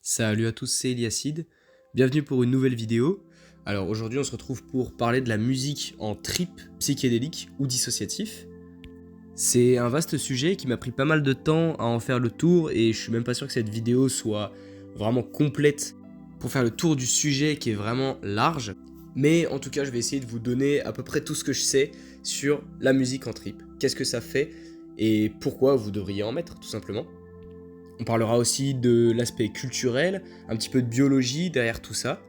Salut à tous, c'est Eliacide. Bienvenue pour une nouvelle vidéo. Alors aujourd'hui on se retrouve pour parler de la musique en trip psychédélique ou dissociatif. C'est un vaste sujet qui m'a pris pas mal de temps à en faire le tour et je suis même pas sûr que cette vidéo soit vraiment complète pour faire le tour du sujet qui est vraiment large. Mais en tout cas je vais essayer de vous donner à peu près tout ce que je sais sur la musique en trip. Qu'est-ce que ça fait et pourquoi vous devriez en mettre tout simplement. On parlera aussi de l'aspect culturel, un petit peu de biologie derrière tout ça,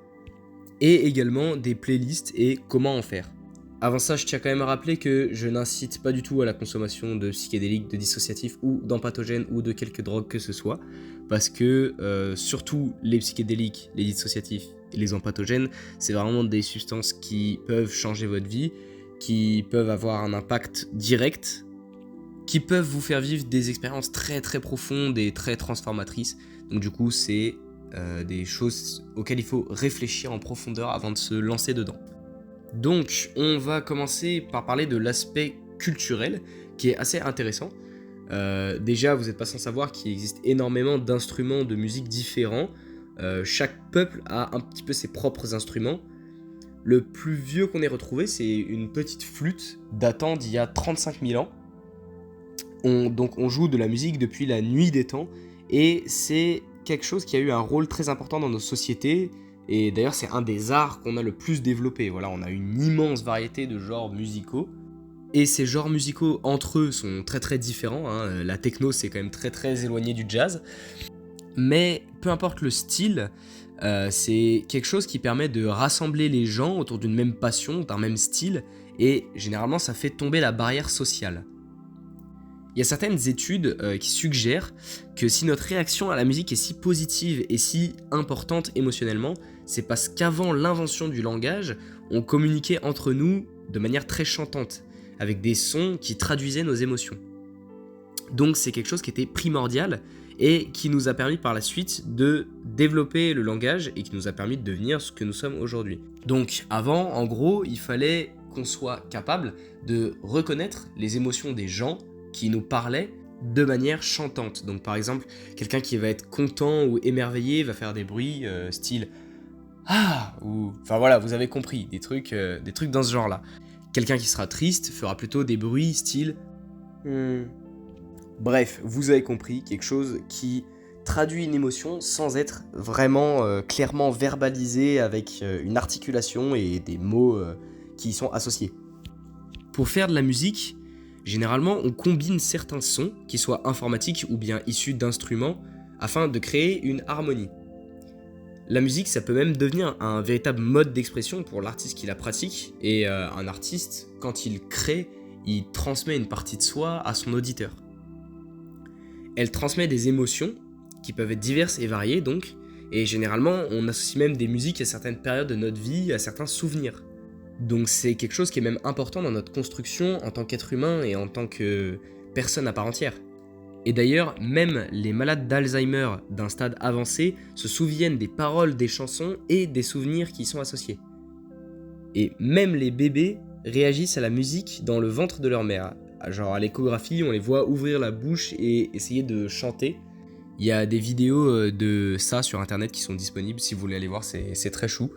et également des playlists et comment en faire. Avant ça, je tiens quand même à rappeler que je n'incite pas du tout à la consommation de psychédéliques, de dissociatifs ou d'empathogènes ou de quelque drogue que ce soit, parce que surtout les psychédéliques, les dissociatifs et les empathogènes, c'est vraiment des substances qui peuvent changer votre vie, qui peuvent avoir un impact direct, qui peuvent vous faire vivre des expériences très très profondes et très transformatrices. Donc du coup, c'est des choses auxquelles il faut réfléchir en profondeur avant de se lancer dedans. Donc, on va commencer par parler de l'aspect culturel, qui est assez intéressant. Déjà, vous n'êtes pas sans savoir qu'il existe énormément d'instruments de musique différents. Chaque peuple a un petit peu ses propres instruments. Le plus vieux qu'on ait retrouvé, c'est une petite flûte datant d'il y a 35 000 ans. Donc on joue de la musique depuis la nuit des temps et c'est quelque chose qui a eu un rôle très important dans nos sociétés et d'ailleurs c'est un des arts qu'on a le plus développé. Voilà, on a une immense variété de genres musicaux et ces genres musicaux entre eux sont très très différents, hein. La techno c'est quand même très très éloigné du jazz, mais peu importe le style, c'est quelque chose qui permet de rassembler les gens autour d'une même passion, d'un même style et généralement ça fait tomber la barrière sociale. Il y a certaines études qui suggèrent que si notre réaction à la musique est si positive et si importante émotionnellement, c'est parce qu'avant l'invention du langage, on communiquait entre nous de manière très chantante, avec des sons qui traduisaient nos émotions. Donc c'est quelque chose qui était primordial et qui nous a permis par la suite de développer le langage et qui nous a permis de devenir ce que nous sommes aujourd'hui. Donc avant, en gros, il fallait qu'on soit capable de reconnaître les émotions des gens qui nous parlaient de manière chantante. Donc par exemple, quelqu'un qui va être content ou émerveillé va faire des bruits style ah ou enfin voilà, vous avez compris, des trucs dans ce genre-là. Quelqu'un qui sera triste fera plutôt des bruits style Bref, vous avez compris, quelque chose qui traduit une émotion sans être vraiment clairement verbalisé avec une articulation et des mots qui y sont associés. Pour faire de la musique, généralement, on combine certains sons, qui soient informatiques ou bien issus d'instruments, afin de créer une harmonie. La musique, ça peut même devenir un véritable mode d'expression pour l'artiste qui la pratique, et un artiste, quand il crée, il transmet une partie de soi à son auditeur. Elle transmet des émotions, qui peuvent être diverses et variées donc, et généralement, on associe même des musiques à certaines périodes de notre vie, à certains souvenirs. Donc c'est quelque chose qui est même important dans notre construction en tant qu'être humain et en tant que personne à part entière. Et d'ailleurs, même les malades d'Alzheimer d'un stade avancé se souviennent des paroles des chansons et des souvenirs qui y sont associés. Et même les bébés réagissent à la musique dans le ventre de leur mère. Genre à l'échographie, on les voit ouvrir la bouche et essayer de chanter. Il y a des vidéos de ça sur internet qui sont disponibles, si vous voulez aller voir, c'est très chou.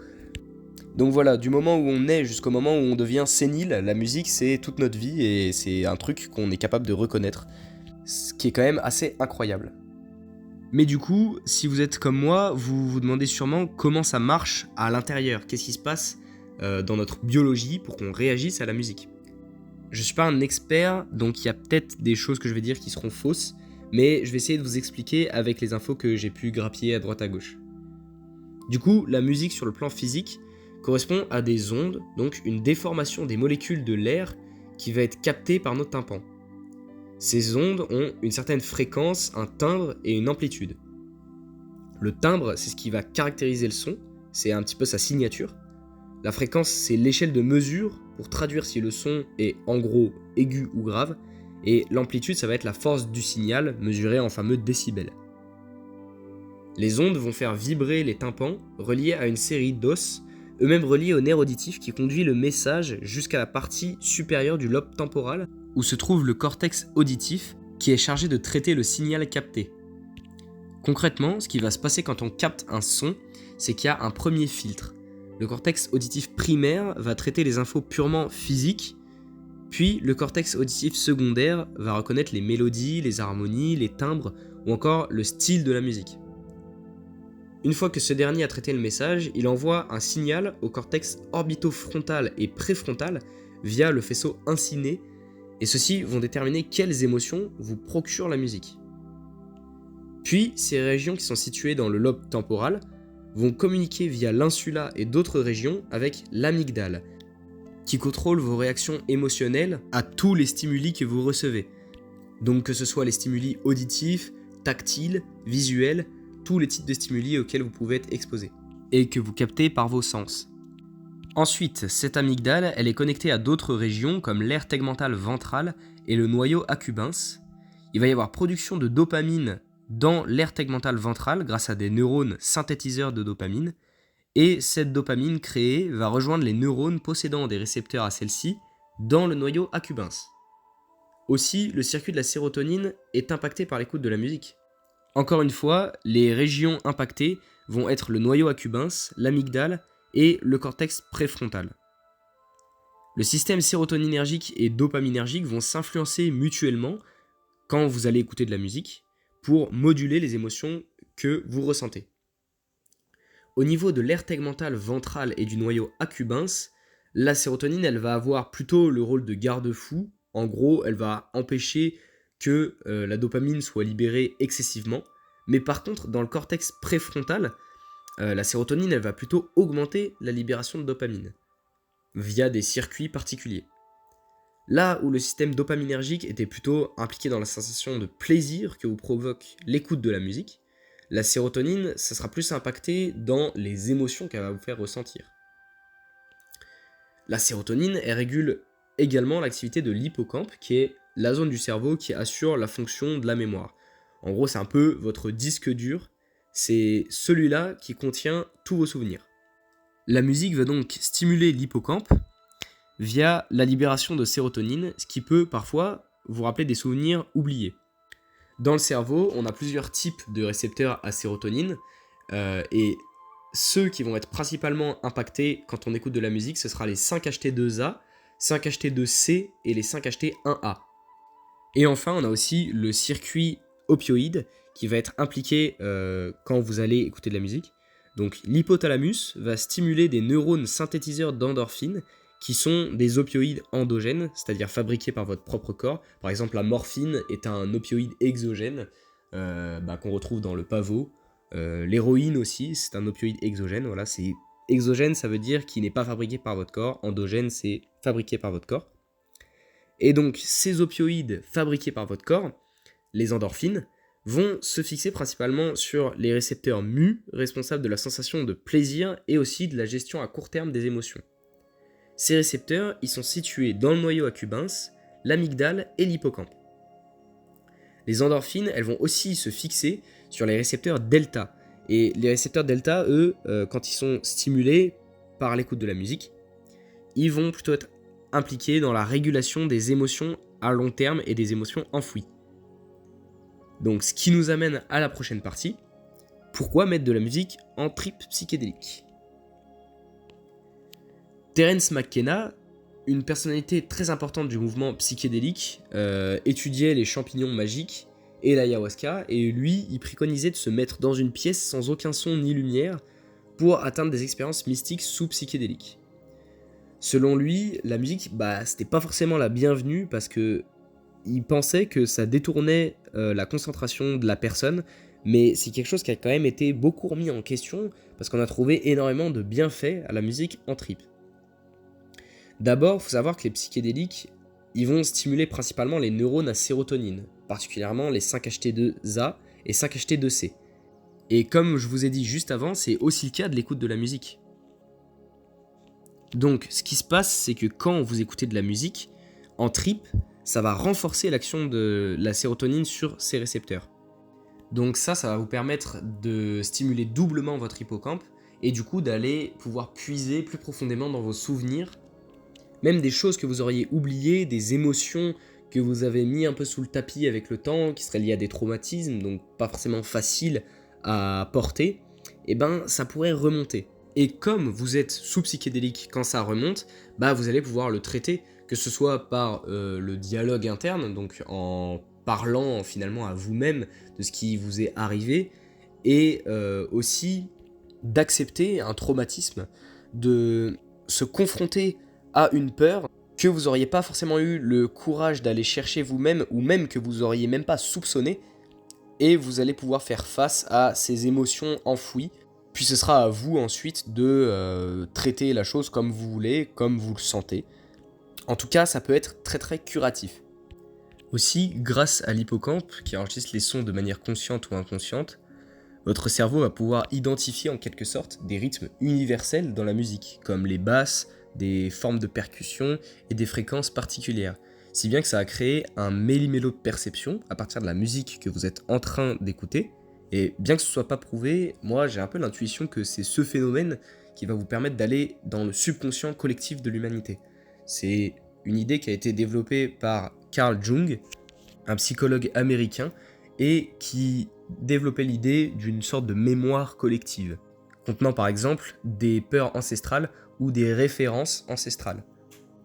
Donc voilà, du moment où on est jusqu'au moment où on devient sénile, la musique c'est toute notre vie et c'est un truc qu'on est capable de reconnaître, ce qui est quand même assez incroyable. Mais du coup, si vous êtes comme moi, vous vous demandez sûrement comment ça marche à l'intérieur, qu'est-ce qui se passe dans notre biologie pour qu'on réagisse à la musique. Je suis pas un expert, donc il y a peut-être des choses que je vais dire qui seront fausses, mais je vais essayer de vous expliquer avec les infos que j'ai pu grappiller à droite à gauche. Du coup, la musique sur le plan physique correspond à des ondes, donc une déformation des molécules de l'air qui va être captée par nos tympans. Ces ondes ont une certaine fréquence, un timbre et une amplitude. Le timbre, c'est ce qui va caractériser le son, c'est un petit peu sa signature. La fréquence, c'est l'échelle de mesure pour traduire si le son est en gros aigu ou grave, et l'amplitude, ça va être la force du signal mesurée en fameux décibels. Les ondes vont faire vibrer les tympans reliés à une série d'os, eux-mêmes reliés au nerf auditif qui conduit le message jusqu'à la partie supérieure du lobe temporal, où se trouve le cortex auditif qui est chargé de traiter le signal capté. Concrètement, ce qui va se passer quand on capte un son, c'est qu'il y a un premier filtre. Le cortex auditif primaire va traiter les infos purement physiques, puis le cortex auditif secondaire va reconnaître les mélodies, les harmonies, les timbres ou encore le style de la musique. Une fois que ce dernier a traité le message, il envoie un signal au cortex orbitofrontal et préfrontal via le faisceau inciné, et ceux-ci vont déterminer quelles émotions vous procure la musique. Puis, ces régions qui sont situées dans le lobe temporal vont communiquer via l'insula et d'autres régions avec l'amygdale, qui contrôle vos réactions émotionnelles à tous les stimuli que vous recevez. Donc que ce soit les stimuli auditifs, tactiles, visuels, tous les types de stimuli auxquels vous pouvez être exposé, et que vous captez par vos sens. Ensuite, cette amygdale, elle est connectée à d'autres régions comme l'aire tegmentale ventrale et le noyau accumbens. Il va y avoir production de dopamine dans l'aire tegmentale ventrale grâce à des neurones synthétiseurs de dopamine, et cette dopamine créée va rejoindre les neurones possédant des récepteurs à celle-ci dans le noyau accumbens. Aussi, le circuit de la sérotonine est impacté par l'écoute de la musique. Encore une fois, les régions impactées vont être le noyau accumbens, l'amygdale et le cortex préfrontal. Le système sérotoninergique et dopaminergique vont s'influencer mutuellement quand vous allez écouter de la musique pour moduler les émotions que vous ressentez. Au niveau de l'aire tegmentale ventrale et du noyau accumbens, la sérotonine elle va avoir plutôt le rôle de garde-fou. En gros, elle va empêcher que la dopamine soit libérée excessivement. Mais par contre, dans le cortex préfrontal, la sérotonine elle va plutôt augmenter la libération de dopamine via des circuits particuliers. Là où le système dopaminergique était plutôt impliqué dans la sensation de plaisir que vous provoque l'écoute de la musique, la sérotonine, ça sera plus impacté dans les émotions qu'elle va vous faire ressentir. La sérotonine, elle régule également l'activité de l'hippocampe, qui est la zone du cerveau qui assure la fonction de la mémoire. En gros, c'est un peu votre disque dur, c'est celui-là qui contient tous vos souvenirs. La musique va donc stimuler l'hippocampe via la libération de sérotonine, ce qui peut parfois vous rappeler des souvenirs oubliés. Dans le cerveau, on a plusieurs types de récepteurs à sérotonine, et ceux qui vont être principalement impactés quand on écoute de la musique, ce sera les 5-HT2A, 5-HT2C et les 5-HT1A. Et enfin, on a aussi le circuit opioïde qui va être impliqué quand vous allez écouter de la musique. Donc l'hypothalamus va stimuler des neurones synthétiseurs d'endorphines qui sont des opioïdes endogènes, c'est-à-dire fabriqués par votre propre corps. Par exemple, la morphine est un opioïde exogène qu'on retrouve dans le pavot. L'héroïne aussi, c'est un opioïde exogène. Voilà, c'est exogène, ça veut dire qu'il n'est pas fabriqué par votre corps. Endogène, c'est fabriqué par votre corps. Et donc, ces opioïdes fabriqués par votre corps, les endorphines, vont se fixer principalement sur les récepteurs mu, responsables de la sensation de plaisir et aussi de la gestion à court terme des émotions. Ces récepteurs, ils sont situés dans le noyau accumbens, l'amygdale et l'hippocampe. Les endorphines, elles vont aussi se fixer sur les récepteurs delta. Et les récepteurs delta, eux, quand ils sont stimulés par l'écoute de la musique, ils vont plutôt être impliqués dans la régulation des émotions à long terme et des émotions enfouies. Donc, ce qui nous amène à la prochaine partie. Pourquoi mettre de la musique en trip psychédélique ? Terence McKenna, une personnalité très importante du mouvement psychédélique, étudiait les champignons magiques et l'ayahuasca, et lui, il préconisait de se mettre dans une pièce sans aucun son ni lumière pour atteindre des expériences mystiques sous psychédéliques. Selon lui, la musique, c'était pas forcément la bienvenue parce que il pensait que ça détournait la concentration de la personne, mais c'est quelque chose qui a quand même été beaucoup remis en question parce qu'on a trouvé énormément de bienfaits à la musique en trip. D'abord, il faut savoir que les psychédéliques, ils vont stimuler principalement les neurones à sérotonine, particulièrement les 5-HT2A et 5-HT2C. Et comme je vous ai dit juste avant, c'est aussi le cas de l'écoute de la musique. Donc, ce qui se passe, c'est que quand vous écoutez de la musique, en trip, ça va renforcer l'action de la sérotonine sur ces récepteurs. Donc ça va vous permettre de stimuler doublement votre hippocampe et du coup d'aller pouvoir puiser plus profondément dans vos souvenirs, même des choses que vous auriez oubliées, des émotions que vous avez mis un peu sous le tapis avec le temps, qui seraient liés à des traumatismes, donc pas forcément faciles à porter, et ben ça pourrait remonter. Et comme vous êtes sous psychédélique quand ça remonte, bah vous allez pouvoir le traiter, que ce soit par le dialogue interne, donc en parlant finalement à vous-même de ce qui vous est arrivé, et aussi d'accepter un traumatisme, de se confronter à une peur que vous n'auriez pas forcément eu le courage d'aller chercher vous-même, ou même que vous n'auriez même pas soupçonné, et vous allez pouvoir faire face à ces émotions enfouies, puis ce sera à vous ensuite de traiter la chose comme vous voulez, comme vous le sentez. En tout cas, ça peut être très très curatif. Aussi, grâce à l'hippocampe, qui enregistre les sons de manière consciente ou inconsciente, votre cerveau va pouvoir identifier en quelque sorte des rythmes universels dans la musique, comme les basses, des formes de percussion et des fréquences particulières. Si bien que ça a créé un méli-mélo de perception à partir de la musique que vous êtes en train d'écouter. Et bien que ce ne soit pas prouvé, moi j'ai un peu l'intuition que c'est ce phénomène qui va vous permettre d'aller dans le subconscient collectif de l'humanité. C'est une idée qui a été développée par Carl Jung, un psychologue américain, et qui développait l'idée d'une sorte de mémoire collective, contenant par exemple des peurs ancestrales ou des références ancestrales.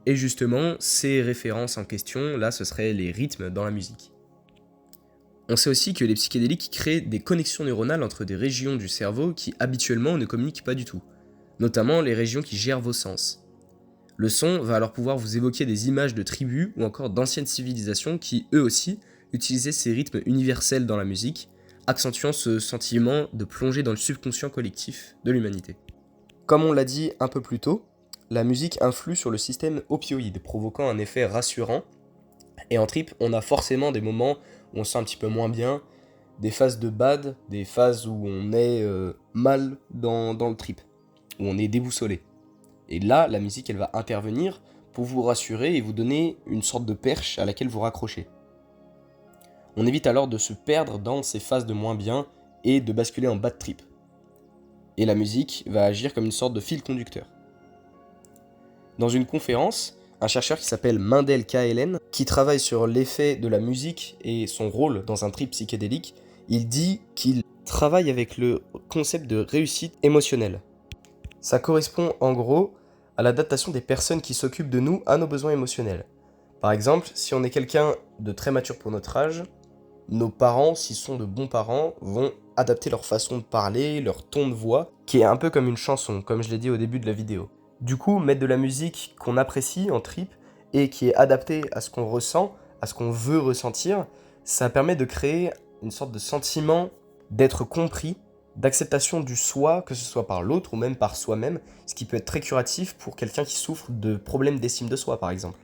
Et justement, ces références en question, là, ce seraient les rythmes dans la musique. On sait aussi que les psychédéliques créent des connexions neuronales entre des régions du cerveau qui habituellement ne communiquent pas du tout, notamment les régions qui gèrent vos sens. Le son va alors pouvoir vous évoquer des images de tribus ou encore d'anciennes civilisations qui, eux aussi, utilisaient ces rythmes universels dans la musique, accentuant ce sentiment de plonger dans le subconscient collectif de l'humanité. Comme on l'a dit un peu plus tôt, la musique influe sur le système opioïde, provoquant un effet rassurant. Et en trip, on a forcément des moments où on se sent un petit peu moins bien, des phases de bad, des phases où on est mal dans le trip, où on est déboussolé. Et là, la musique, elle va intervenir pour vous rassurer et vous donner une sorte de perche à laquelle vous raccrochez. On évite alors de se perdre dans ces phases de moins bien et de basculer en bad trip. Et la musique va agir comme une sorte de fil conducteur. Dans une conférence, un chercheur qui s'appelle Mindel KLN, qui travaille sur l'effet de la musique et son rôle dans un trip psychédélique, il dit qu'il travaille avec le concept de réussite émotionnelle. Ça correspond en gros à l'adaptation des personnes qui s'occupent de nous à nos besoins émotionnels. Par exemple, si on est quelqu'un de très mature pour notre âge, nos parents, s'ils sont de bons parents, vont adapter leur façon de parler, leur ton de voix, qui est un peu comme une chanson, comme je l'ai dit au début de la vidéo. Du coup, mettre de la musique qu'on apprécie en trip et qui est adaptée à ce qu'on ressent, à ce qu'on veut ressentir, ça permet de créer une sorte de sentiment d'être compris, d'acceptation du soi, que ce soit par l'autre ou même par soi-même, ce qui peut être très curatif pour quelqu'un qui souffre de problèmes d'estime de soi, par exemple.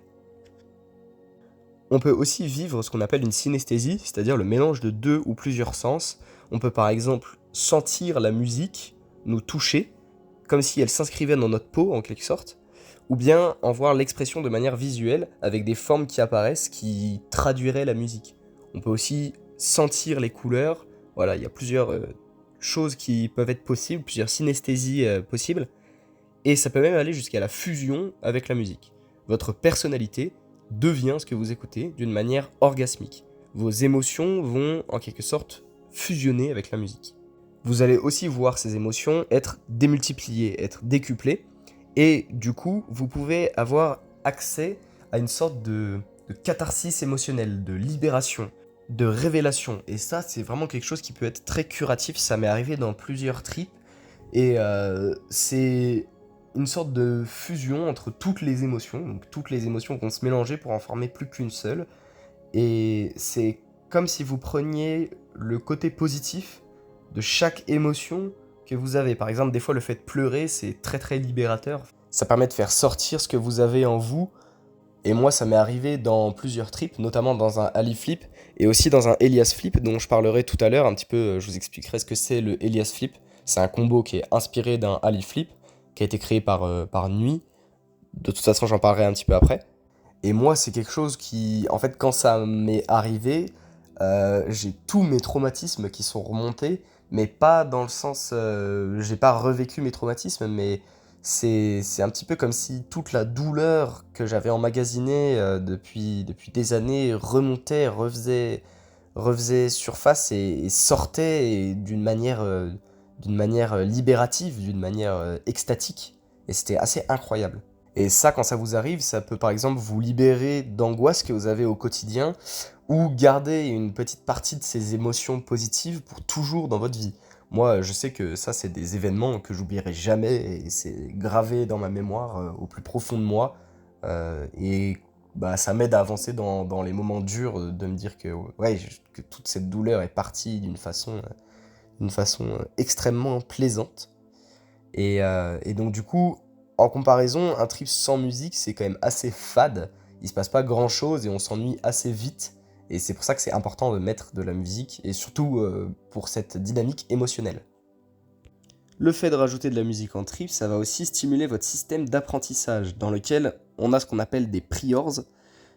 On peut aussi vivre ce qu'on appelle une synesthésie, c'est-à-dire le mélange de deux ou plusieurs sens. On peut par exemple sentir la musique nous toucher, comme si elle s'inscrivait dans notre peau en quelque sorte, ou bien en voir l'expression de manière visuelle avec des formes qui apparaissent qui traduiraient la musique. On peut aussi sentir les couleurs, voilà, il y a plusieurs choses qui peuvent être possibles, plusieurs synesthésies possibles, et ça peut même aller jusqu'à la fusion avec la musique. Votre personnalité devient ce que vous écoutez d'une manière orgasmique. Vos émotions vont en quelque sorte fusionner avec la musique. Vous allez aussi voir ces émotions être démultipliées, être décuplées, et du coup, vous pouvez avoir accès à une sorte de catharsis émotionnelle, de libération, de révélation. Et ça, c'est vraiment quelque chose qui peut être très curatif. Ça m'est arrivé dans plusieurs trips, et c'est une sorte de fusion entre toutes les émotions. Donc toutes les émotions vont se mélanger pour en former plus qu'une seule. Et c'est comme si vous preniez le côté positif de chaque émotion que vous avez. Par exemple, des fois, le fait de pleurer, c'est très très libérateur. Ça permet de faire sortir ce que vous avez en vous. Et moi, ça m'est arrivé dans plusieurs trips, notamment dans un Ali Flip et aussi dans un Elias Flip, dont je parlerai tout à l'heure. Un petit peu, je vous expliquerai ce que c'est le Elias Flip. C'est un combo qui est inspiré d'un Ali Flip, qui a été créé par Nuit. De toute façon, j'en parlerai un petit peu après. Et moi, c'est quelque chose qui, en fait, quand ça m'est arrivé, j'ai tous mes traumatismes qui sont remontés, mais pas dans le sens, j'ai pas revécu mes traumatismes, mais C'est un petit peu comme si toute la douleur que j'avais emmagasinée depuis des années remontait, refaisait surface et sortait et d'une manière libérative, d'une manière extatique. Et c'était assez incroyable. Et ça, quand ça vous arrive, ça peut par exemple vous libérer d'angoisse que vous avez au quotidien ou garder une petite partie de ces émotions positives pour toujours dans votre vie. Moi, je sais que ça, c'est des événements que j'oublierai jamais et c'est gravé dans ma mémoire au plus profond de moi. Et bah, ça m'aide à avancer dans les moments durs, de me dire que, ouais, que toute cette douleur est partie d'une façon extrêmement plaisante. Et donc, du coup, en comparaison, un trip sans musique, c'est quand même assez fade. Il se passe pas grand chose et on s'ennuie assez vite. Et c'est pour ça que c'est important de mettre de la musique, et surtout pour cette dynamique émotionnelle. Le fait de rajouter de la musique en trip, ça va aussi stimuler votre système d'apprentissage, dans lequel on a ce qu'on appelle des priors.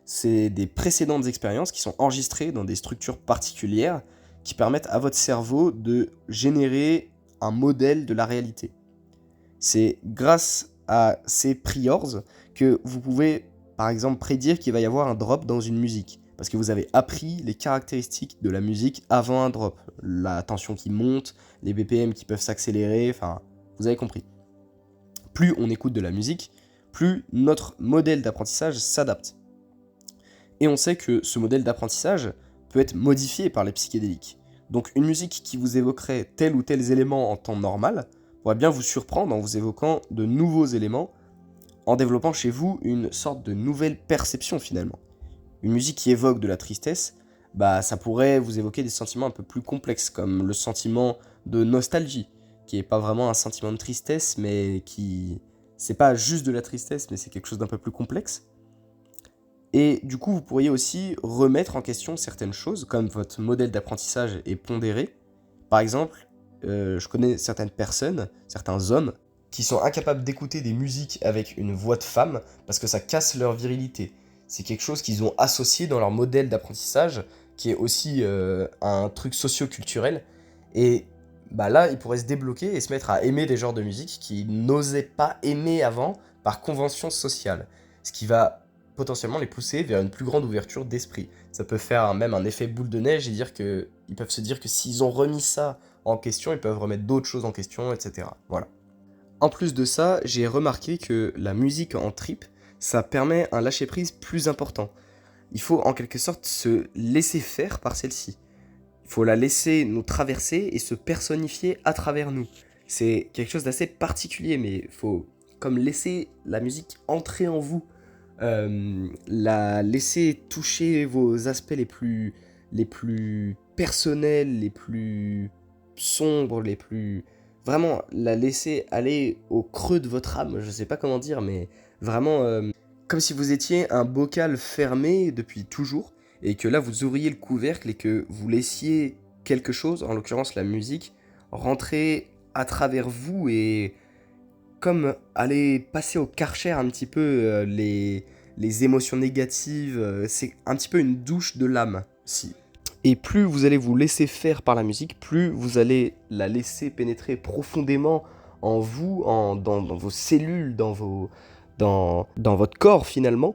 C'est des précédentes expériences qui sont enregistrées dans des structures particulières qui permettent à votre cerveau de générer un modèle de la réalité. C'est grâce à ces priors que vous pouvez, par exemple, prédire qu'il va y avoir un drop dans une musique. Parce que vous avez appris les caractéristiques de la musique avant un drop. La tension qui monte, les BPM qui peuvent s'accélérer, enfin, vous avez compris. Plus on écoute de la musique, plus notre modèle d'apprentissage s'adapte. Et on sait que ce modèle d'apprentissage peut être modifié par les psychédéliques. Donc une musique qui vous évoquerait tel ou tel élément en temps normal pourrait bien vous surprendre en vous évoquant de nouveaux éléments, en développant chez vous une sorte de nouvelle perception finalement. Une musique qui évoque de la tristesse, bah ça pourrait vous évoquer des sentiments un peu plus complexes, comme le sentiment de nostalgie, qui est pas vraiment un sentiment de tristesse, mais qui... c'est pas juste de la tristesse, mais c'est quelque chose d'un peu plus complexe. Et du coup, vous pourriez aussi remettre en question certaines choses, comme votre modèle d'apprentissage est pondéré. Par exemple, je connais certaines personnes, certains hommes, qui sont incapables d'écouter des musiques avec une voix de femme parce que ça casse leur virilité. C'est quelque chose qu'ils ont associé dans leur modèle d'apprentissage, qui est aussi un truc socio-culturel. Et bah là, ils pourraient se débloquer et se mettre à aimer des genres de musique qu'ils n'osaient pas aimer avant par convention sociale. Ce qui va potentiellement les pousser vers une plus grande ouverture d'esprit. Ça peut faire même un effet boule de neige et dire que ils peuvent se dire que s'ils ont remis ça en question, ils peuvent remettre d'autres choses en question, etc. Voilà. En plus de ça, j'ai remarqué que la musique en trip, ça permet un lâcher-prise plus important. Il faut en quelque sorte se laisser faire par celle-ci. Il faut la laisser nous traverser et se personnifier à travers nous. C'est quelque chose d'assez particulier, mais il faut comme laisser la musique entrer en vous, la laisser toucher vos aspects les plus personnels, les plus sombres, les plus... Vraiment, la laisser aller au creux de votre âme, je sais pas comment dire, mais vraiment comme si vous étiez un bocal fermé depuis toujours, et que là vous ouvriez le couvercle et que vous laissiez quelque chose, en l'occurrence la musique, rentrer à travers vous et comme aller passer au Karcher un petit peu les émotions négatives, c'est un petit peu une douche de l'âme. Si. Et plus vous allez vous laisser faire par la musique, plus vous allez la laisser pénétrer profondément en vous, dans vos cellules, dans votre corps finalement,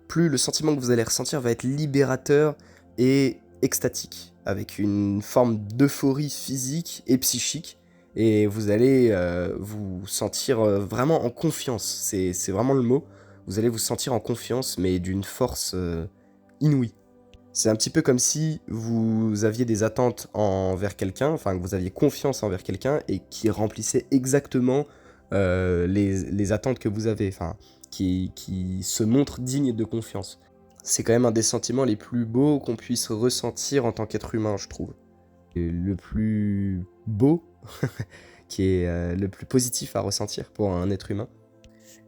plus le sentiment que vous allez ressentir va être libérateur et extatique, avec une forme d'euphorie physique et psychique, et vous allez vous sentir vraiment en confiance, c'est vraiment le mot, vous allez vous sentir en confiance, mais d'une force inouïe. C'est un petit peu comme si vous aviez des attentes envers quelqu'un, enfin que vous aviez confiance envers quelqu'un, et qui remplissait exactement les attentes que vous avez, enfin qui se montre digne de confiance. C'est quand même un des sentiments les plus beaux qu'on puisse ressentir en tant qu'être humain, je trouve. Et le plus beau, qui est le plus positif à ressentir pour un être humain.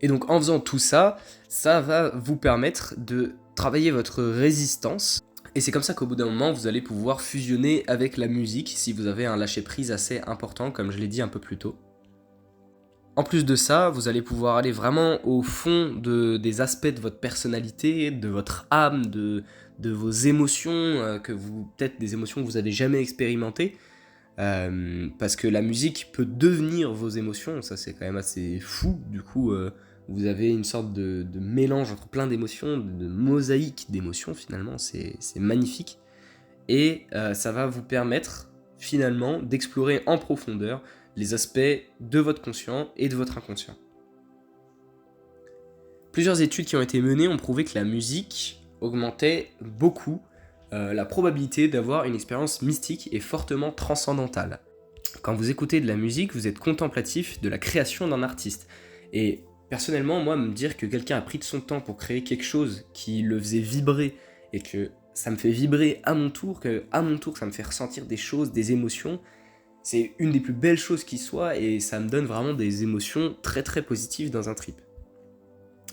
Et donc en faisant tout ça, ça va vous permettre de travailler votre résistance. Et c'est comme ça qu'au bout d'un moment, vous allez pouvoir fusionner avec la musique si vous avez un lâcher-prise assez important, comme je l'ai dit un peu plus tôt. En plus de ça, vous allez pouvoir aller vraiment au fond des aspects de votre personnalité, de votre âme, de vos émotions, peut-être des émotions que vous n'avez jamais expérimentées, parce que la musique peut devenir vos émotions, ça c'est quand même assez fou, du coup vous avez une sorte de mélange entre plein d'émotions, de mosaïque d'émotions finalement, c'est magnifique, et ça va vous permettre finalement d'explorer en profondeur les aspects de votre conscient et de votre inconscient. Plusieurs études qui ont été menées ont prouvé que la musique augmentait beaucoup la probabilité d'avoir une expérience mystique et fortement transcendantale. Quand vous écoutez de la musique, vous êtes contemplatif de la création d'un artiste. Et personnellement, moi, me dire que quelqu'un a pris de son temps pour créer quelque chose qui le faisait vibrer et que ça me fait vibrer à mon tour, que à mon tour ça me fait ressentir des choses, des émotions, c'est une des plus belles choses qui soit et ça me donne vraiment des émotions très très positives dans un trip.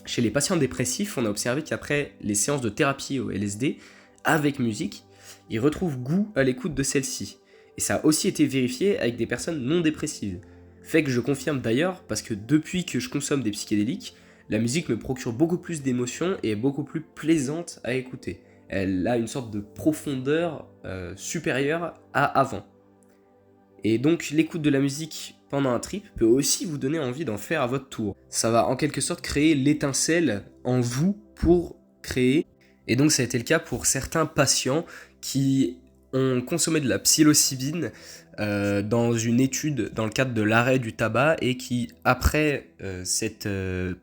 Chez les patients dépressifs, on a observé qu'après les séances de thérapie au LSD, avec musique, ils retrouvent goût à l'écoute de celle-ci. Et ça a aussi été vérifié avec des personnes non dépressives. Fait que je confirme d'ailleurs, parce que depuis que je consomme des psychédéliques, la musique me procure beaucoup plus d'émotions et est beaucoup plus plaisante à écouter. Elle a une sorte de profondeur supérieure à avant. Et donc l'écoute de la musique pendant un trip peut aussi vous donner envie d'en faire à votre tour. Ça va en quelque sorte créer l'étincelle en vous pour créer. Et donc ça a été le cas pour certains patients qui ont consommé de la psilocybine dans une étude dans le cadre de l'arrêt du tabac et qui, après cette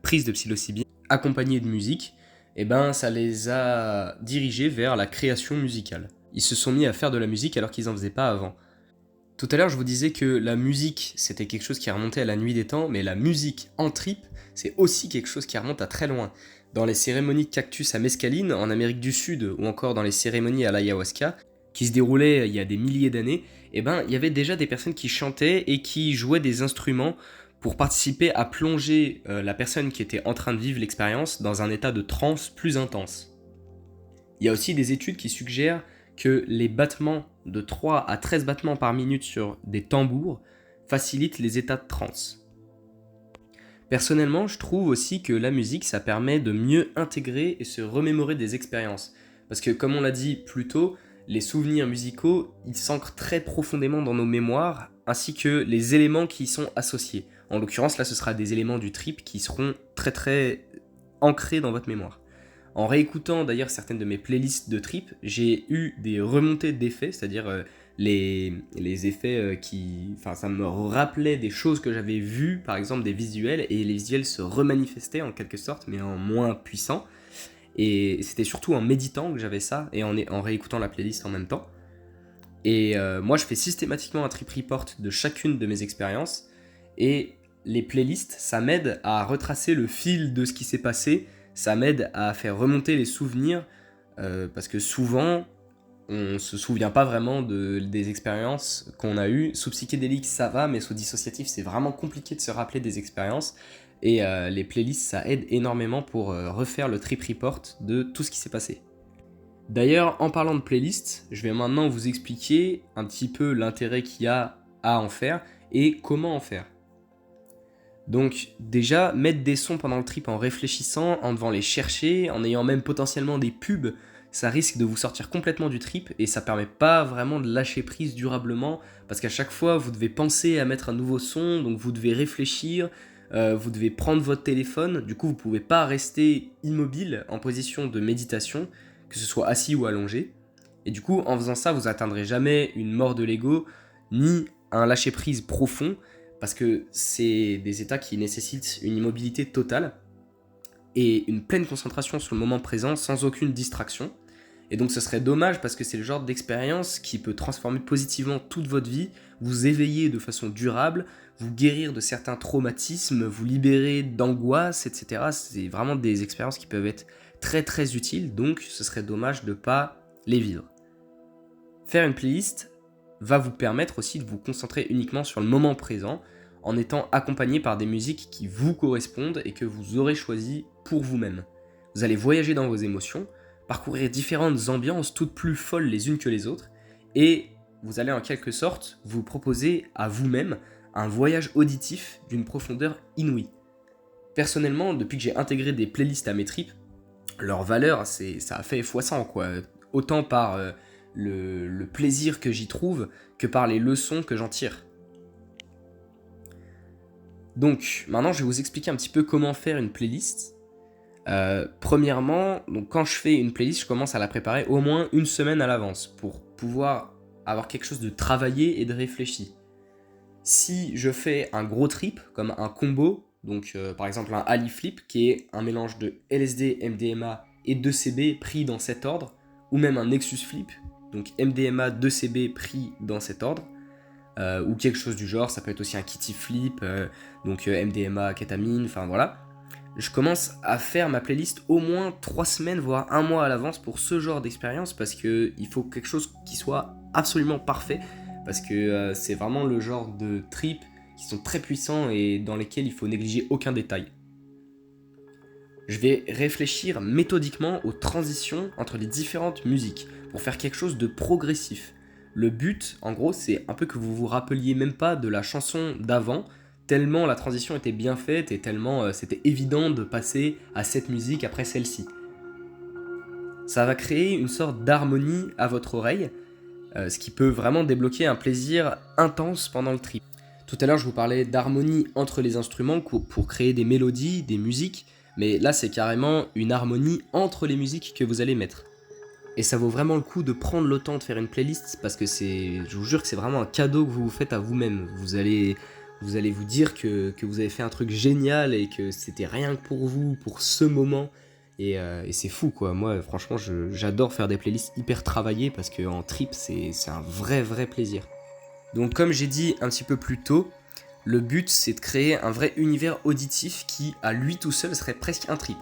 prise de psilocybine accompagnée de musique, eh ben, ça les a dirigés vers la création musicale. Ils se sont mis à faire de la musique alors qu'ils n'en faisaient pas avant. Tout à l'heure, je vous disais que la musique, c'était quelque chose qui remontait à la nuit des temps, mais la musique en trip, c'est aussi quelque chose qui remonte à très loin. Dans les cérémonies de cactus à mescaline, en Amérique du Sud, ou encore dans les cérémonies à l'ayahuasca, qui se déroulaient il y a des milliers d'années, eh ben, il y avait déjà des personnes qui chantaient et qui jouaient des instruments pour participer à plonger la personne qui était en train de vivre l'expérience dans un état de transe plus intense. Il y a aussi des études qui suggèrent que les battements de 3 à 13 battements par minute sur des tambours facilitent les états de transe. Personnellement, je trouve aussi que la musique, ça permet de mieux intégrer et se remémorer des expériences. Parce que comme on l'a dit plus tôt, les souvenirs musicaux, ils s'ancrent très profondément dans nos mémoires, ainsi que les éléments qui y sont associés. En l'occurrence, là, ce sera des éléments du trip qui seront très très ancrés dans votre mémoire. En réécoutant d'ailleurs certaines de mes playlists de trip, j'ai eu des remontées d'effets, c'est-à-dire les effets qui... Enfin, ça me rappelait des choses que j'avais vues, par exemple des visuels, et les visuels se remanifestaient en quelque sorte, mais en moins puissant. Et c'était surtout en méditant que j'avais ça, et en réécoutant la playlist en même temps. Et moi, je fais systématiquement un trip report de chacune de mes expériences, et les playlists, ça m'aide à retracer le fil de ce qui s'est passé, ça m'aide à faire remonter les souvenirs, parce que souvent, on se souvient pas vraiment des expériences qu'on a eues. Sous psychédélique, ça va, mais sous dissociatif, c'est vraiment compliqué de se rappeler des expériences. Et les playlists, ça aide énormément pour refaire le trip report de tout ce qui s'est passé. D'ailleurs, en parlant de playlists, je vais maintenant vous expliquer un petit peu l'intérêt qu'il y a à en faire et comment en faire. Donc déjà, mettre des sons pendant le trip en réfléchissant, en devant les chercher, en ayant même potentiellement des pubs, ça risque de vous sortir complètement du trip et ça permet pas vraiment de lâcher prise durablement parce qu'à chaque fois vous devez penser à mettre un nouveau son, donc vous devez réfléchir, vous devez prendre votre téléphone, du coup vous pouvez pas rester immobile en position de méditation, que ce soit assis ou allongé, et du coup en faisant ça vous atteindrez jamais une mort de l'ego ni un lâcher prise profond, parce que c'est des états qui nécessitent une immobilité totale et une pleine concentration sur le moment présent sans aucune distraction. Et donc ce serait dommage parce que c'est le genre d'expérience qui peut transformer positivement toute votre vie, vous éveiller de façon durable, vous guérir de certains traumatismes, vous libérer d'angoisse, etc. C'est vraiment des expériences qui peuvent être très très utiles, donc ce serait dommage de ne pas les vivre. Faire une playlist va vous permettre aussi de vous concentrer uniquement sur le moment présent en étant accompagné par des musiques qui vous correspondent et que vous aurez choisies pour vous-même. Vous allez voyager dans vos émotions, parcourir différentes ambiances toutes plus folles les unes que les autres et vous allez en quelque sorte vous proposer à vous-même un voyage auditif d'une profondeur inouïe. Personnellement, depuis que j'ai intégré des playlists à mes trips, leur valeur, ça a fait x100 quoi. Autant par le plaisir que j'y trouve que par les leçons que j'en tire. Donc maintenant je vais vous expliquer un petit peu comment faire une playlist. Premièrement, donc quand je fais une playlist, je commence à la préparer au moins une semaine à l'avance pour pouvoir avoir quelque chose de travaillé et de réfléchi. Si je fais un gros trip, comme un combo, donc par exemple un Ali Flip, qui est un mélange de LSD, MDMA et 2CB pris dans cet ordre, ou même un Nexus Flip, donc MDMA, 2CB pris dans cet ordre, ou quelque chose du genre, ça peut être aussi un Kitty Flip, donc MDMA, kétamine, enfin voilà. Je commence à faire ma playlist au moins 3 semaines, voire 1 mois à l'avance pour ce genre d'expérience, parce qu'il faut quelque chose qui soit absolument parfait, parce que c'est vraiment le genre de trip qui sont très puissants et dans lesquels il faut négliger aucun détail. Je vais réfléchir méthodiquement aux transitions entre les différentes musiques pour faire quelque chose de progressif. Le but, en gros, c'est un peu que vous vous rappeliez même pas de la chanson d'avant, tellement la transition était bien faite et tellement c'était évident de passer à cette musique après celle-ci. Ça va créer une sorte d'harmonie à votre oreille, ce qui peut vraiment débloquer un plaisir intense pendant le trip. Tout à l'heure, je vous parlais d'harmonie entre les instruments pour créer des mélodies, des musiques, mais là, c'est carrément une harmonie entre les musiques que vous allez mettre. Et ça vaut vraiment le coup de prendre le temps de faire une playlist, parce que je vous jure que c'est vraiment un cadeau que vous vous faites à vous-même. Vous allez vous dire que vous avez fait un truc génial et que c'était rien que pour vous, pour ce moment. Et c'est fou quoi, moi franchement j'adore faire des playlists hyper travaillées parce qu'en trip c'est un vrai plaisir. Donc comme j'ai dit un petit peu plus tôt, le but c'est de créer un vrai univers auditif qui à lui tout seul serait presque un trip.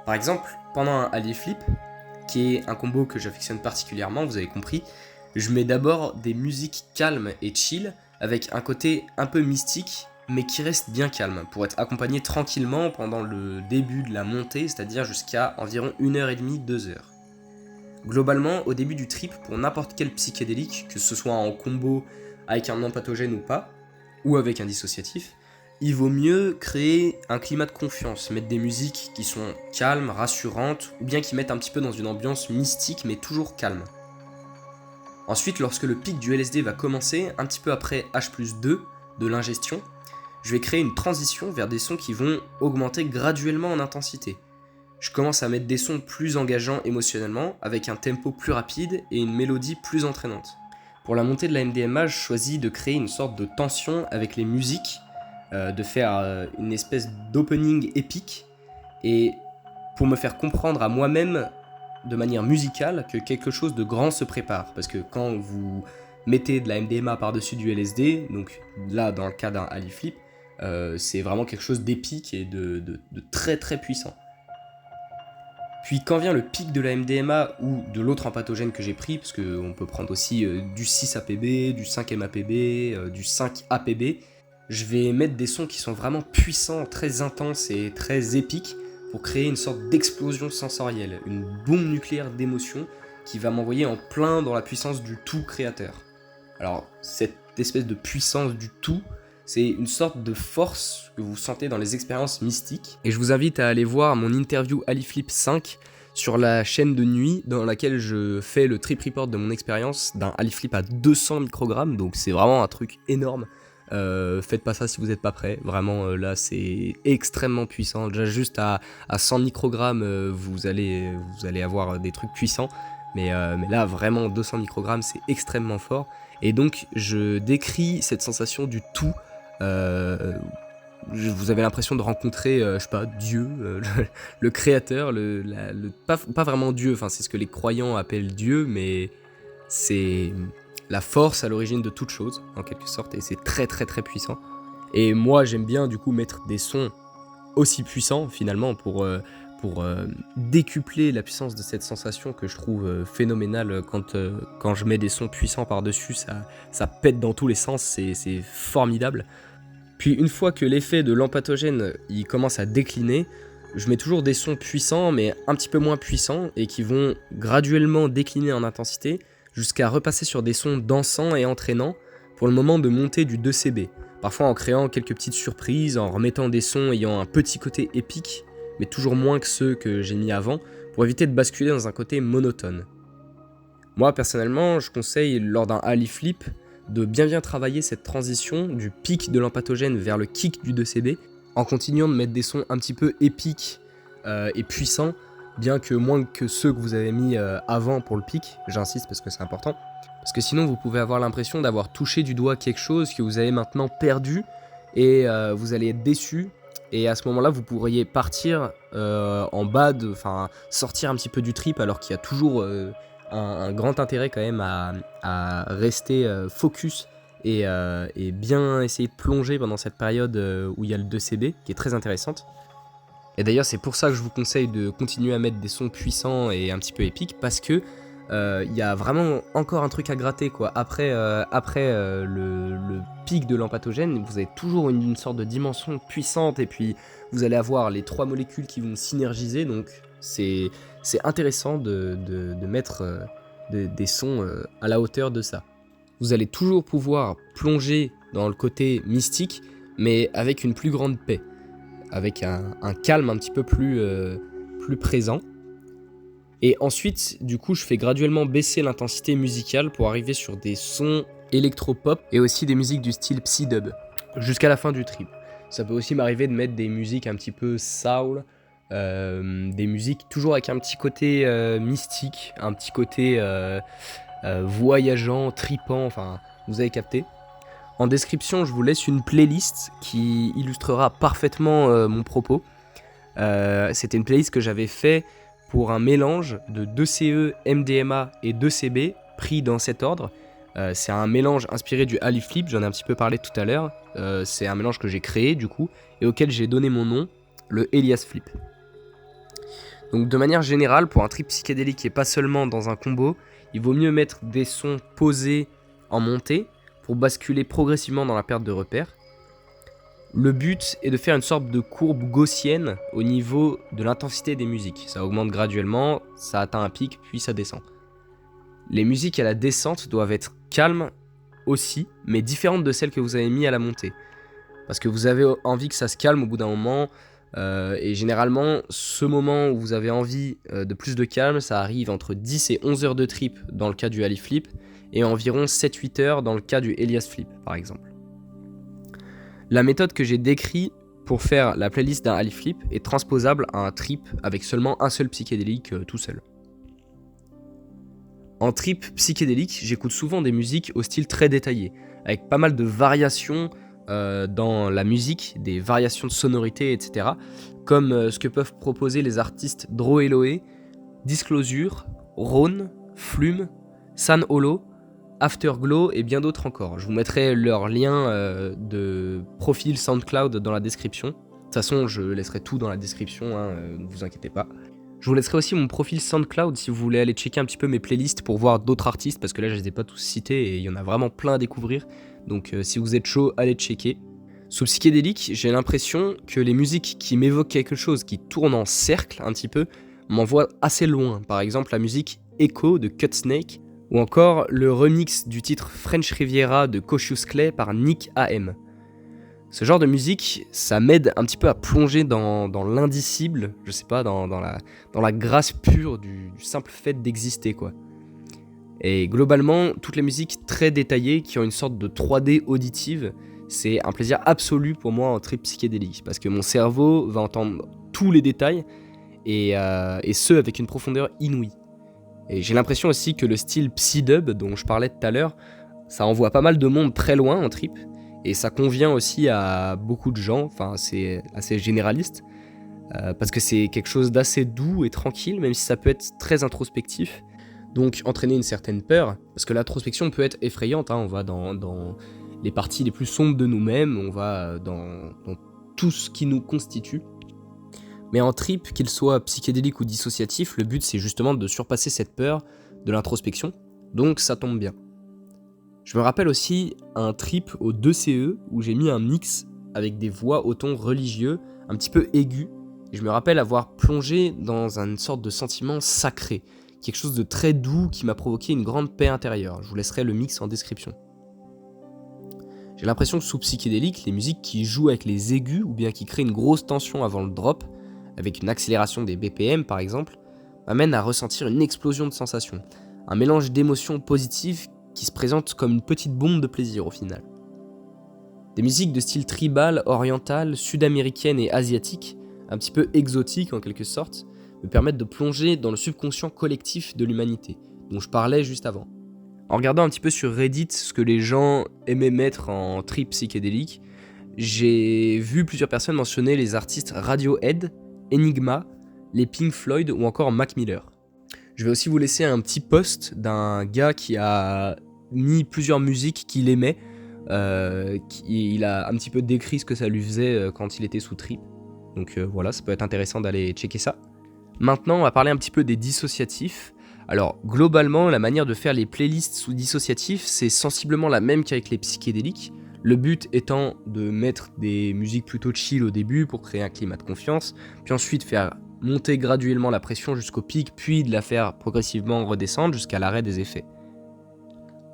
Par exemple, pendant un Ali Flip, qui est un combo que j'affectionne particulièrement, vous avez compris, je mets d'abord des musiques calmes et chill avec un côté un peu mystique mais qui reste bien calme, pour être accompagné tranquillement pendant le début de la montée, c'est-à-dire jusqu'à environ 1h30, 2h. Globalement, au début du trip, pour n'importe quel psychédélique, que ce soit en combo avec un non pathogène ou pas, ou avec un dissociatif, il vaut mieux créer un climat de confiance, mettre des musiques qui sont calmes, rassurantes, ou bien qui mettent un petit peu dans une ambiance mystique mais toujours calme. Ensuite, lorsque le pic du LSD va commencer, un petit peu après H+2 de l'ingestion, je vais créer une transition vers des sons qui vont augmenter graduellement en intensité. Je commence à mettre des sons plus engageants émotionnellement, avec un tempo plus rapide et une mélodie plus entraînante. Pour la montée de la MDMA, je choisis de créer une sorte de tension avec les musiques, de faire une espèce d'opening épique, et pour me faire comprendre à moi-même de manière musicale que quelque chose de grand se prépare. Parce que quand vous mettez de la MDMA par-dessus du LSD, donc là dans le cas d'un Ali Flip, c'est vraiment quelque chose d'épique et de très puissant. Puis quand vient le pic de la MDMA ou de l'autre empathogène que j'ai pris, parce qu'on peut prendre aussi du 6-APB, du 5-MAPB, du 5-APB, je vais mettre des sons qui sont vraiment puissants, très intenses et très épiques pour créer une sorte d'explosion sensorielle, une bombe nucléaire d'émotions qui va m'envoyer en plein dans la puissance du tout créateur. Alors cette espèce de puissance du tout, c'est une sorte de force que vous sentez dans les expériences mystiques. Et je vous invite à aller voir mon interview Ali Flip 5 sur la chaîne de nuit dans laquelle je fais le trip report de mon expérience d'un Ali Flip à 200 microgrammes, donc c'est vraiment un truc énorme. Faites pas ça si vous n'êtes pas prêt, vraiment là c'est extrêmement puissant. Déjà juste à 100 microgrammes vous allez avoir des trucs puissants, mais là vraiment 200 microgrammes c'est extrêmement fort. Et donc je décris cette sensation du tout. Vous avez l'impression de rencontrer, je sais pas, Dieu, le créateur, pas vraiment Dieu, enfin c'est ce que les croyants appellent Dieu, mais c'est la force à l'origine de toute chose, en quelque sorte, et c'est très puissant. Et moi j'aime bien du coup mettre des sons aussi puissants finalement pour décupler la puissance de cette sensation que je trouve phénoménale quand je mets des sons puissants par-dessus, ça pète dans tous les sens, c'est formidable. Puis une fois que l'effet de l'empathogène il commence à décliner, je mets toujours des sons puissants mais un petit peu moins puissants et qui vont graduellement décliner en intensité jusqu'à repasser sur des sons dansants et entraînants pour le moment de montée du 2CB. Parfois en créant quelques petites surprises, en remettant des sons ayant un petit côté épique, mais toujours moins que ceux que j'ai mis avant, pour éviter de basculer dans un côté monotone. Moi personnellement, je conseille lors d'un Ali flip de bien travailler cette transition du pic de l'empatogène vers le kick du 2CB en continuant de mettre des sons un petit peu épiques et puissants, bien que moins que ceux que vous avez mis avant pour le pic, j'insiste parce que c'est important. Parce que sinon vous pouvez avoir l'impression d'avoir touché du doigt quelque chose que vous avez maintenant perdu et vous allez être déçu. Et à ce moment-là, vous pourriez partir en bad, enfin sortir un petit peu du trip alors qu'il y a toujours un grand intérêt quand même à rester focus et bien essayer de plonger pendant cette période où il y a le 2CB qui est très intéressante. Et d'ailleurs c'est pour ça que je vous conseille de continuer à mettre des sons puissants et un petit peu épiques parce que y a vraiment encore un truc à gratter quoi. Après le pic de l'empatogène, vous avez toujours une sorte de dimension puissante et puis vous allez avoir les 3 molécules qui vont synergiser, donc c'est intéressant de mettre des sons à la hauteur de ça. Vous allez toujours pouvoir plonger dans le côté mystique, mais avec une plus grande paix, avec un calme un petit peu plus présent. Et ensuite, du coup, je fais graduellement baisser l'intensité musicale pour arriver sur des sons électropop et aussi des musiques du style psy-dub, jusqu'à la fin du trip. Ça peut aussi m'arriver de mettre des musiques un petit peu soul, des musiques toujours avec un petit côté mystique, un petit côté voyageant, tripant, enfin, vous avez capté. En description, je vous laisse une playlist qui illustrera parfaitement mon propos. C'était une playlist que j'avais fait pour un mélange de 2CE, MDMA et 2CB, pris dans cet ordre. C'est un mélange inspiré du Ali Flip, j'en ai un petit peu parlé tout à l'heure. C'est un mélange que j'ai créé du coup, et auquel j'ai donné mon nom, le Elias Flip. Donc de manière générale, pour un trip psychédélique et pas seulement dans un combo, il vaut mieux mettre des sons posés en montée, pour basculer progressivement dans la perte de repères. Le but est de faire une sorte de courbe gaussienne au niveau de l'intensité des musiques. Ça augmente graduellement, ça atteint un pic, puis ça descend. Les musiques à la descente doivent être calmes aussi, mais différentes de celles que vous avez mis à la montée. Parce que vous avez envie que ça se calme au bout d'un moment, et généralement, ce moment où vous avez envie de plus de calme, ça arrive entre 10 et 11 heures de trip dans le cas du Ali Flip, et environ 7-8 heures dans le cas du Elias Flip, par exemple. La méthode que j'ai décrite pour faire la playlist d'un Ali Flip est transposable à un trip avec seulement un seul psychédélique tout seul. En trip psychédélique, j'écoute souvent des musiques au style très détaillé, avec pas mal de variations dans la musique, des variations de sonorité, etc. Comme ce que peuvent proposer les artistes Dro Eloé, Disclosure, Rhône, Flume, San Holo, Afterglow et bien d'autres encore. Je vous mettrai leur lien de profil SoundCloud dans la description. De toute façon, je laisserai tout dans la description, ne vous inquiétez pas. Je vous laisserai aussi mon profil SoundCloud si vous voulez aller checker un petit peu mes playlists pour voir d'autres artistes, parce que là je les ai pas tous cités et il y en a vraiment plein à découvrir. Donc si vous êtes chaud, allez checker. Sous psychédélique, j'ai l'impression que les musiques qui m'évoquent quelque chose, qui tournent en cercle un petit peu, m'envoient assez loin. Par exemple la musique Echo de Cutsnake, ou encore le remix du titre French Riviera de Cautious Clay par Nick AM. Ce genre de musique, ça m'aide un petit peu à plonger dans l'indicible, je sais pas, dans la grâce pure du simple fait d'exister, quoi. Et globalement, toutes les musiques très détaillées qui ont une sorte de 3D auditive, c'est un plaisir absolu pour moi en trip psychédélique, parce que mon cerveau va entendre tous les détails, et ce avec une profondeur inouïe. Et j'ai l'impression aussi que le style psy-dub dont je parlais tout à l'heure, ça envoie pas mal de monde très loin en trip, et ça convient aussi à beaucoup de gens, enfin c'est assez généraliste, parce que c'est quelque chose d'assez doux et tranquille, même si ça peut être très introspectif, donc entraîner une certaine peur, parce que l'introspection peut être effrayante, on va dans les parties les plus sombres de nous-mêmes, on va dans tout ce qui nous constitue. Mais en trip, qu'il soit psychédélique ou dissociatif, le but c'est justement de surpasser cette peur de l'introspection, donc ça tombe bien. Je me rappelle aussi un trip au 2CE où j'ai mis un mix avec des voix au ton religieux, un petit peu aigu, et je me rappelle avoir plongé dans une sorte de sentiment sacré, quelque chose de très doux qui m'a provoqué une grande paix intérieure. Je vous laisserai le mix en description. J'ai l'impression que sous psychédélique, les musiques qui jouent avec les aigus ou bien qui créent une grosse tension avant le drop, avec une accélération des BPM par exemple, m'amènent à ressentir une explosion de sensations. Un mélange d'émotions positives qui se présente comme une petite bombe de plaisir au final. Des musiques de style tribal, oriental, sud-américaine et asiatique, un petit peu exotiques en quelque sorte, me permettent de plonger dans le subconscient collectif de l'humanité, dont je parlais juste avant. En regardant un petit peu sur Reddit ce que les gens aimaient mettre en trip psychédélique, j'ai vu plusieurs personnes mentionner les artistes Radiohead, Enigma, les Pink Floyd ou encore Mac Miller. Je vais aussi vous laisser un petit post d'un gars qui a mis plusieurs musiques qu'il aimait. Il a un petit peu décrit ce que ça lui faisait quand il était sous trip. Donc voilà, ça peut être intéressant d'aller checker ça. Maintenant, on va parler un petit peu des dissociatifs. Alors, globalement, la manière de faire les playlists sous dissociatifs, c'est sensiblement la même qu'avec les psychédéliques. Le but étant de mettre des musiques plutôt chill au début pour créer un climat de confiance, puis ensuite faire monter graduellement la pression jusqu'au pic, puis de la faire progressivement redescendre jusqu'à l'arrêt des effets.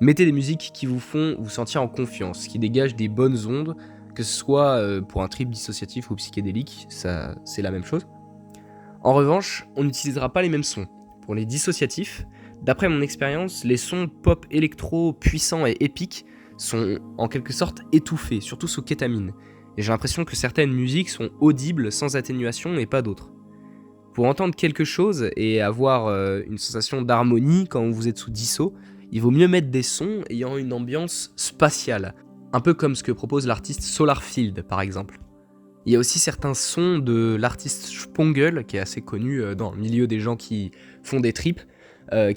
Mettez des musiques qui vous font vous sentir en confiance, qui dégagent des bonnes ondes, que ce soit pour un trip dissociatif ou psychédélique, ça c'est la même chose. En revanche, on n'utilisera pas les mêmes sons. Pour les dissociatifs, d'après mon expérience, les sons pop électro puissants et épiques sont en quelque sorte étouffés, surtout sous kétamine. Et j'ai l'impression que certaines musiques sont audibles sans atténuation et pas d'autres. Pour entendre quelque chose et avoir une sensation d'harmonie quand vous êtes sous disso, il vaut mieux mettre des sons ayant une ambiance spatiale, un peu comme ce que propose l'artiste Solarfield par exemple. Il y a aussi certains sons de l'artiste Spongel, qui est assez connu dans le milieu des gens qui font des trips,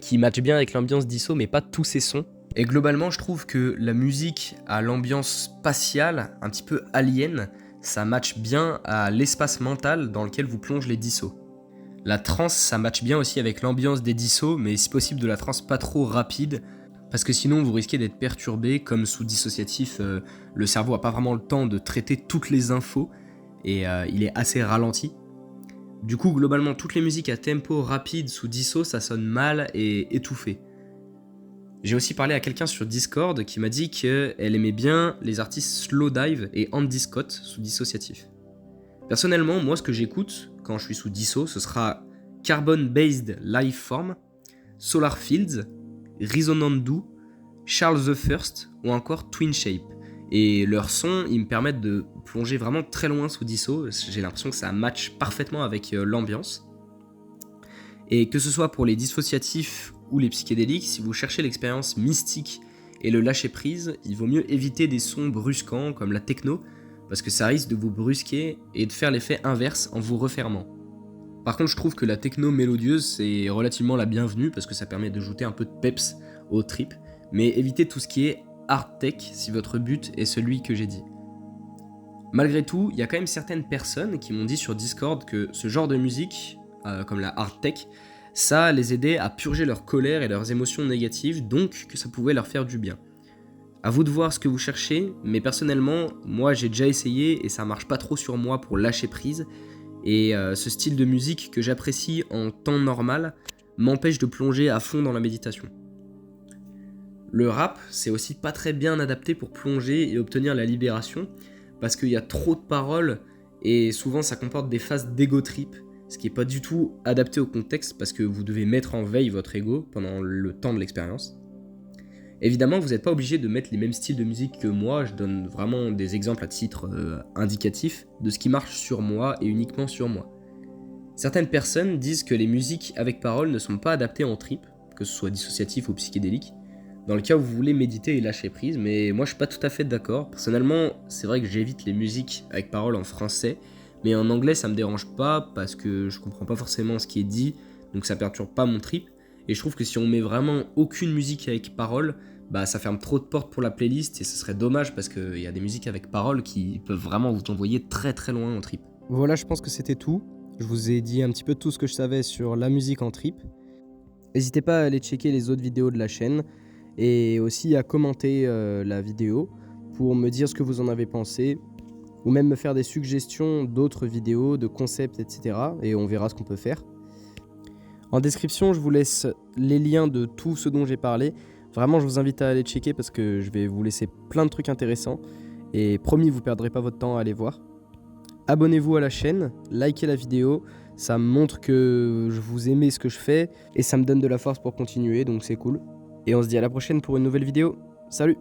qui matchent bien avec l'ambiance disso, mais pas tous ces sons. Et globalement, je trouve que la musique à l'ambiance spatiale, un petit peu alien, ça matche bien à l'espace mental dans lequel vous plongent les dissos. La trance, ça matche bien aussi avec l'ambiance des dissos, mais si possible de la trance pas trop rapide, parce que sinon vous risquez d'être perturbé, comme sous dissociatif, le cerveau a pas vraiment le temps de traiter toutes les infos, et il est assez ralenti. Du coup, globalement, toutes les musiques à tempo rapide sous disso, ça sonne mal et étouffé. J'ai aussi parlé à quelqu'un sur Discord qui m'a dit qu'elle aimait bien les artistes Slowdive et Andy Scott sous dissociatif. Personnellement, moi ce que j'écoute quand je suis sous disso, ce sera Carbon Based Lifeform, Solar Fields, Resonandu, Charles the First ou encore Twin Shape. Et leurs sons, ils me permettent de plonger vraiment très loin sous disso. J'ai l'impression que ça match parfaitement avec l'ambiance. Et que ce soit pour les dissociatifs ou les psychédéliques, si vous cherchez l'expérience mystique et le lâcher-prise, il vaut mieux éviter des sons brusquants comme la techno, parce que ça risque de vous brusquer et de faire l'effet inverse en vous refermant. Par contre, je trouve que la techno mélodieuse, c'est relativement la bienvenue, parce que ça permet d'ajouter un peu de peps au trip, mais évitez tout ce qui est hard tech si votre but est celui que j'ai dit. Malgré tout, il y a quand même certaines personnes qui m'ont dit sur Discord que ce genre de musique, comme la hard tech, ça les aidait à purger leur colère et leurs émotions négatives, donc que ça pouvait leur faire du bien. À vous de voir ce que vous cherchez, mais personnellement, moi j'ai déjà essayé et ça marche pas trop sur moi pour lâcher prise, et ce style de musique que j'apprécie en temps normal m'empêche de plonger à fond dans la méditation. Le rap, c'est aussi pas très bien adapté pour plonger et obtenir la libération, parce qu'il y a trop de paroles et souvent ça comporte des phases d'ego trip, ce qui est pas du tout adapté au contexte parce que vous devez mettre en veille votre ego pendant le temps de l'expérience. Évidemment, vous n'êtes pas obligé de mettre les mêmes styles de musique que moi, je donne vraiment des exemples à titre indicatif de ce qui marche sur moi et uniquement sur moi. Certaines personnes disent que les musiques avec paroles ne sont pas adaptées en trip, que ce soit dissociatif ou psychédélique, dans le cas où vous voulez méditer et lâcher prise, mais moi je suis pas tout à fait d'accord. Personnellement, c'est vrai que j'évite les musiques avec paroles en français, mais en anglais ça me dérange pas parce que je comprends pas forcément ce qui est dit, donc ça perturbe pas mon trip. Et je trouve que si on met vraiment aucune musique avec paroles, bah ça ferme trop de portes pour la playlist et ce serait dommage parce qu'il y a des musiques avec paroles qui peuvent vraiment vous envoyer très très loin en trip. Voilà, je pense que c'était tout. Je vous ai dit un petit peu tout ce que je savais sur la musique en trip. N'hésitez pas à aller checker les autres vidéos de la chaîne et aussi à commenter la vidéo pour me dire ce que vous en avez pensé ou même me faire des suggestions d'autres vidéos, de concepts, etc. et on verra ce qu'on peut faire. En description, je vous laisse les liens de tout ce dont j'ai parlé. Vraiment, je vous invite à aller checker parce que je vais vous laisser plein de trucs intéressants. Et promis, vous ne perdrez pas votre temps à aller voir. Abonnez-vous à la chaîne, likez la vidéo. Ça me montre que je vous aimez ce que je fais et ça me donne de la force pour continuer, donc c'est cool. Et on se dit à la prochaine pour une nouvelle vidéo. Salut!